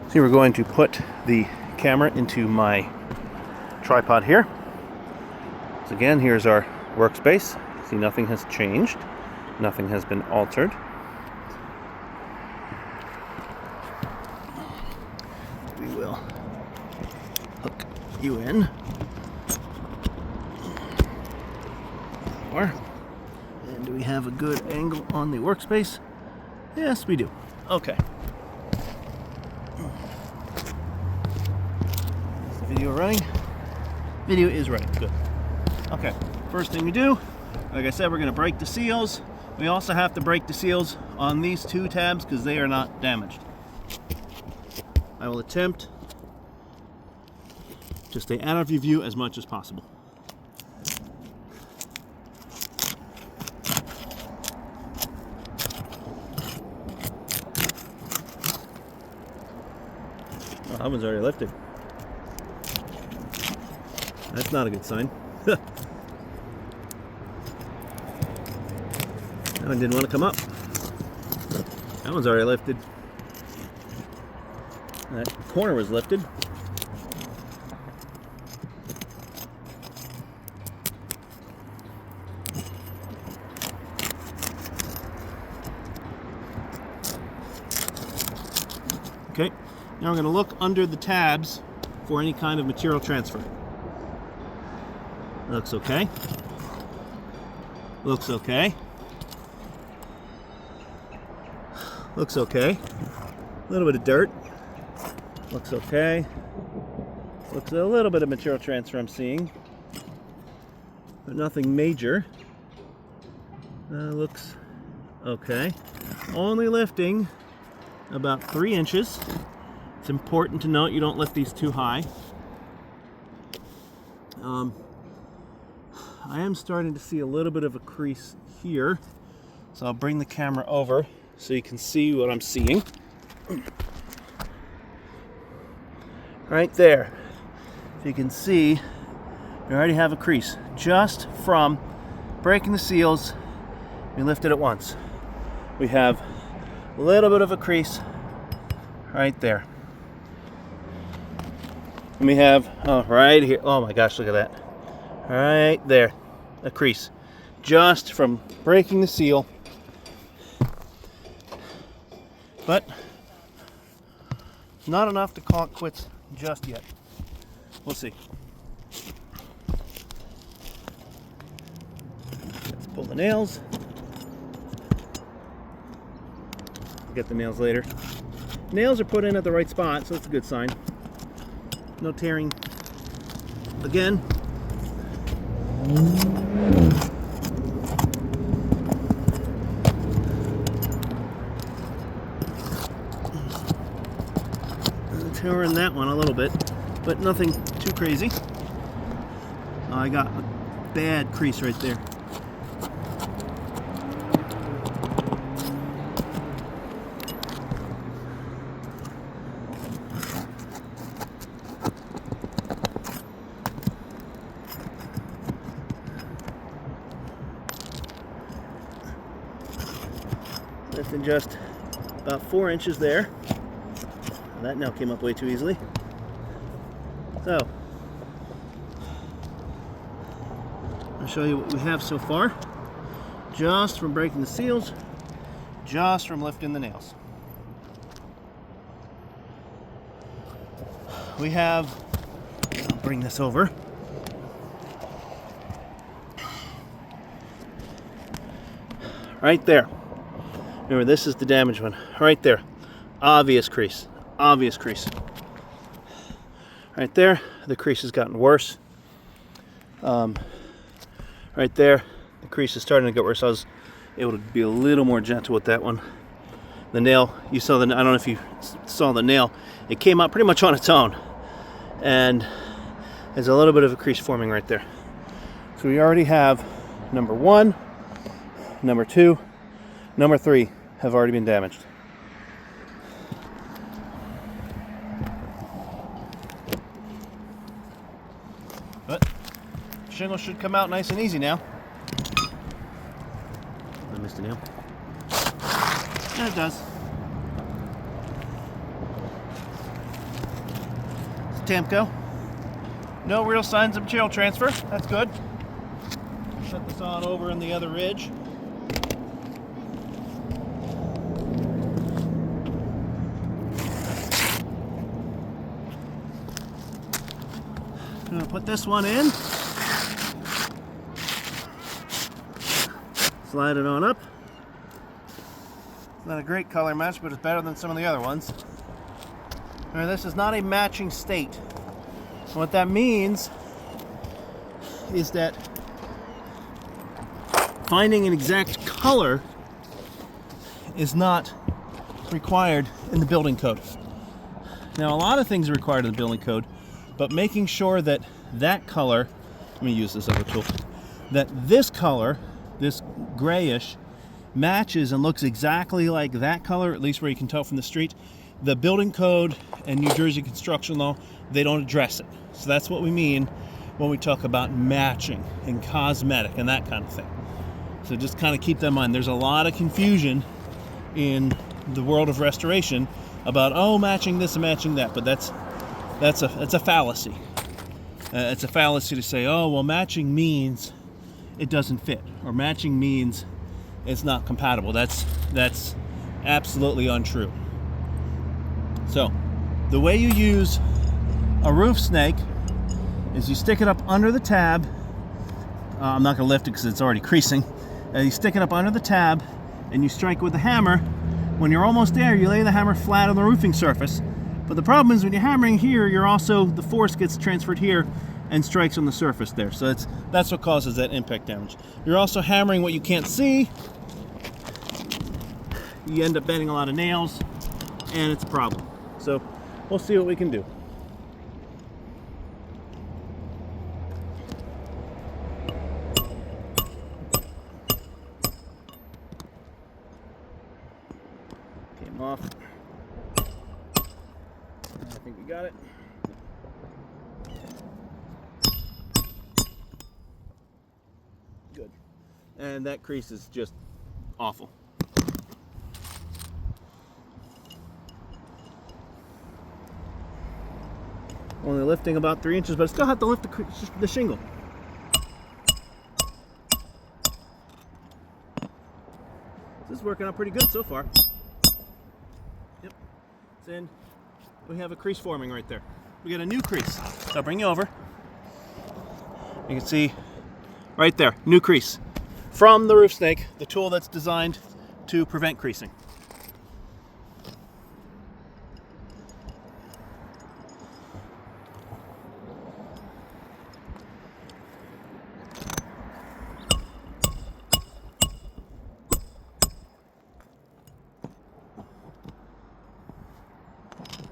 So we're going to put the camera into my tripod here. So again, here's our workspace. See, nothing has changed. Nothing has been altered. We will hook you in. And do we have a good angle on the workspace? Yes, we do. Okay. Is the video running? Video is running. Good. Okay. First thing we do, like I said, we're going to break the seals. We also have to break the seals on these two tabs because they are not damaged. I will attempt to stay out of your view as much as possible. Oh, that one's already lifted. That's not a good sign. That one didn't want to come up. That one's already lifted. That corner was lifted. Okay, now we're going to look under the tabs for any kind of material transfer. Looks okay. Looks okay. Looks okay. A little bit of dirt. Looks okay. Looks a little bit of material transfer I'm seeing, but nothing major. Looks okay. Only lifting about 3 inches. It's important to note you don't lift these too high. I am starting to see a little bit of a crease here, so I'll bring the camera over so you can see what I'm seeing. Right there. If you can see, we already have a crease just from breaking the seals. We lifted it once. We have a little bit of a crease right there. And we have, oh, right here. Oh my gosh, look at that. Right there. A crease. Just from breaking the seal. But not enough to call it quits just yet. We'll see. Let's pull the nails. We'll get the nails later. Nails are put in at the right spot, so it's a good sign. No tearing. Again. Tearing that one a little bit, but nothing too crazy. Oh, I got a bad crease right there. Lifting just about 4 inches there. That now came up way too easily. So, I'll show you what we have so far. Just from breaking the seals, just from lifting the nails. We have, I'll bring this over. Right there. Remember, this is the damaged one. Right there. Obvious crease. Obvious crease. Right there, the crease has gotten worse. Right there, the crease is starting to get worse. I was able to be a little more gentle with that one. The nail, you saw the, I don't know if you saw the nail, it came out pretty much on its own. And there's a little bit of a crease forming right there. So we already have number 1, number 2, number 3 have already been damaged. But shingle should come out nice and easy now. I missed a nail. And it does. temp go. No real signs of material transfer. That's good. Set this on over in the other ridge. I'm going to put this one in. Slide it on up. Not a great color match, but it's better than some of the other ones. Now, this is not a matching state. What that means is that finding an exact color is not required in the building code. Now, a lot of things are required in the building code, but making sure that that color, let me use this other tool, that this color, this grayish, matches and looks exactly like that color, at least where you can tell from the street. The building code and New Jersey construction law, they don't address it. So that's what we mean when we talk about matching and cosmetic and that kind of thing. So just kind of keep that in mind. There's a lot of confusion in the world of restoration about, oh, matching this and matching that, but that's a fallacy. It's a fallacy to say, oh, well, matching means it doesn't fit, or matching means it's not compatible. That's absolutely untrue. So the way you use a roof snake is you stick it up under the tab. I'm not going to lift it because it's already creasing. You stick it up under the tab and you strike with the hammer. When you're almost there, you lay the hammer flat on the roofing surface. But the problem is when you're hammering here, the force gets transferred here and strikes on the surface there. So that's what causes that impact damage. You're also hammering what you can't see. You end up bending a lot of nails, and it's a problem. So we'll see what we can do. Came off. I think we got it. Good. And that crease is just awful. Only lifting about 3 inches, but I still have to lift the shingle. This is working out pretty good so far. Yep, it's in. We have a crease forming right there. We got a new crease. So I'll bring you over. You can see right there, new crease. From the roof snake, the tool that's designed to prevent creasing.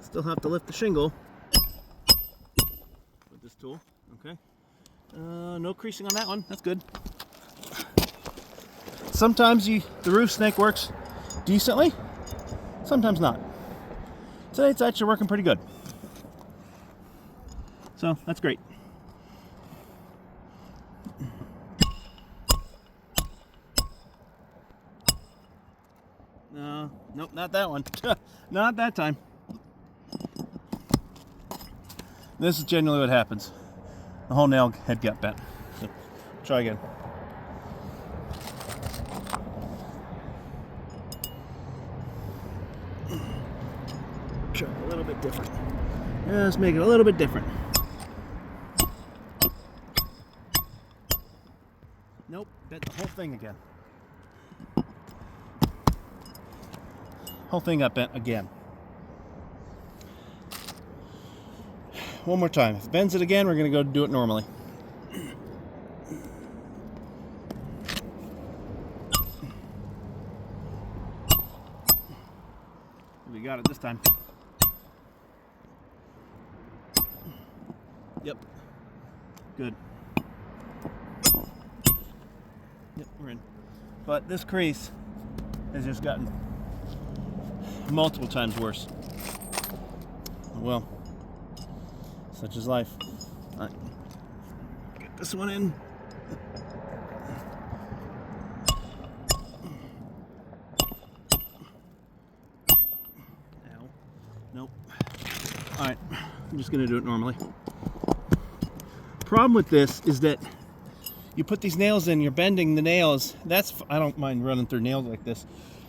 Still have to lift the shingle with this tool. Okay. No creasing on that one. That's good. Sometimes the roof snake works decently, sometimes not. Today it's actually working pretty good. So that's great. No, nope, not that one. Not that time. This is generally what happens. The whole nail head got bent. So, try again. Try a little bit different. Yeah, let's make it a little bit different. Nope, bent the whole thing again. Whole thing got bent again. One more time. If it bends it again, we're going to go do it normally. We got it this time. Yep. Good. Yep, we're in. But this crease has just gotten multiple times worse. Well, such is life. All right. Get this one in. Ow. Nope. All right. I'm just going to do it normally. Problem with this is that you put these nails in, you're bending the nails. I don't mind running through nails like this,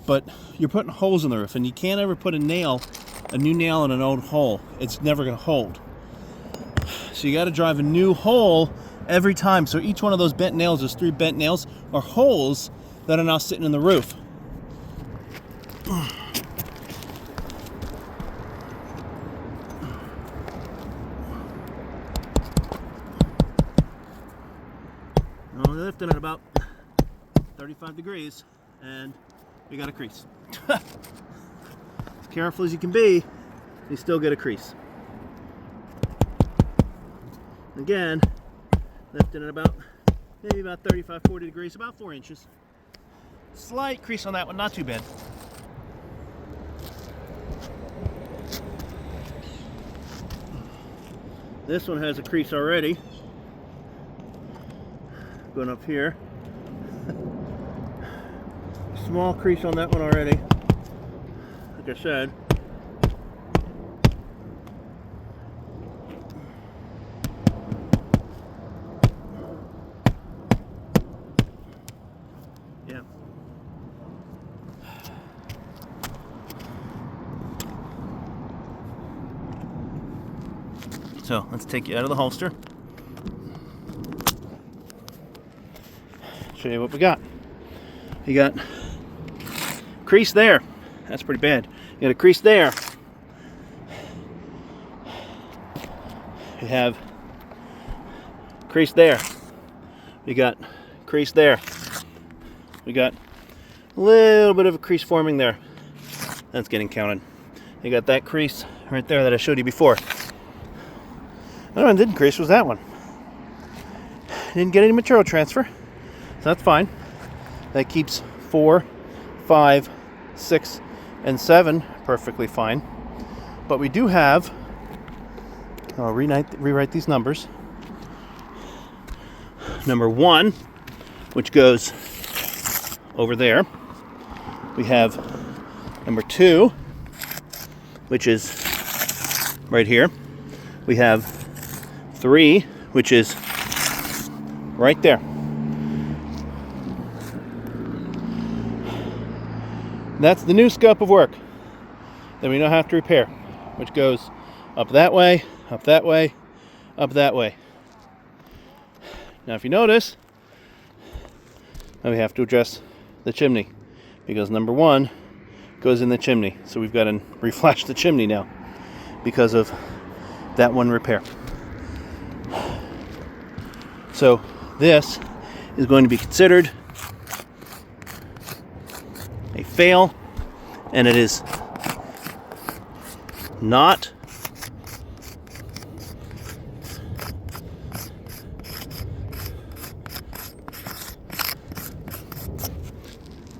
but you're putting holes in the roof, and you can't ever put a new nail in an old hole. It's never going to hold. So you got to drive a new hole every time. So each one of those bent nails, those 3 bent nails, are holes that are now sitting in the roof. We're lifting at about 35 degrees, and we got a crease. As careful as you can be, you still get a crease. Again, lifting at about maybe about 35, 40 degrees, about 4 inches. Slight crease on that one, not too bad. This one has a crease already. Going up here. Small crease on that one already. Like I said. Yeah. So let's take you out of the holster. Show you what we got. You got crease there. That's pretty bad. You got a crease there. You have crease there. You got crease there. We got a little bit of a crease forming there. That's getting counted. You got that crease right there that I showed you before. Another one that didn't crease was that one. Didn't get any material transfer, so that's fine. That keeps 4, 5, 6, and 7 perfectly fine. But we do have, I'll rewrite these numbers. Number 1, which goes over there. We have number 2, which is right here. We have 3, which is right there. That's the new scope of work that we now have to repair, which goes up that way, up that way, up that way. Now if you notice, now we have to address the chimney, because number 1 goes in the chimney. So we've got to reflash the chimney now because of that one repair. So this is going to be considered a fail, and it is not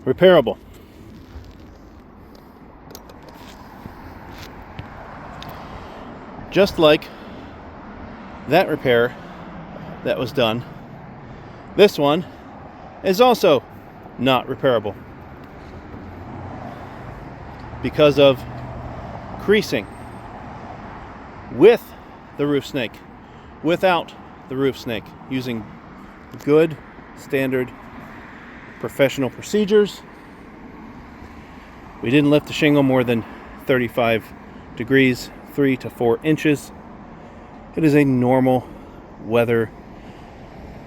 repairable. Just like that repair that was done, this one is also not repairable because of creasing with the roof snake, without the roof snake, using good standard professional procedures. We didn't lift the shingle more than 35 degrees, 3 to 4 inches. It is a normal weather,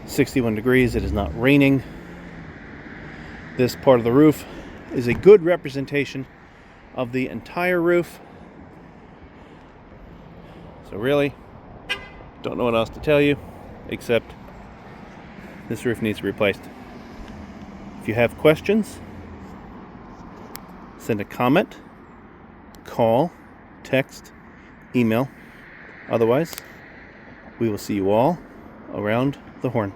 61 degrees. It is not raining. This part of the roof is a good representation of the entire roof. So really, don't know what else to tell you, except this roof needs to be replaced. If you have questions, send a comment, call, text, email. Otherwise, we will see you all around the horn.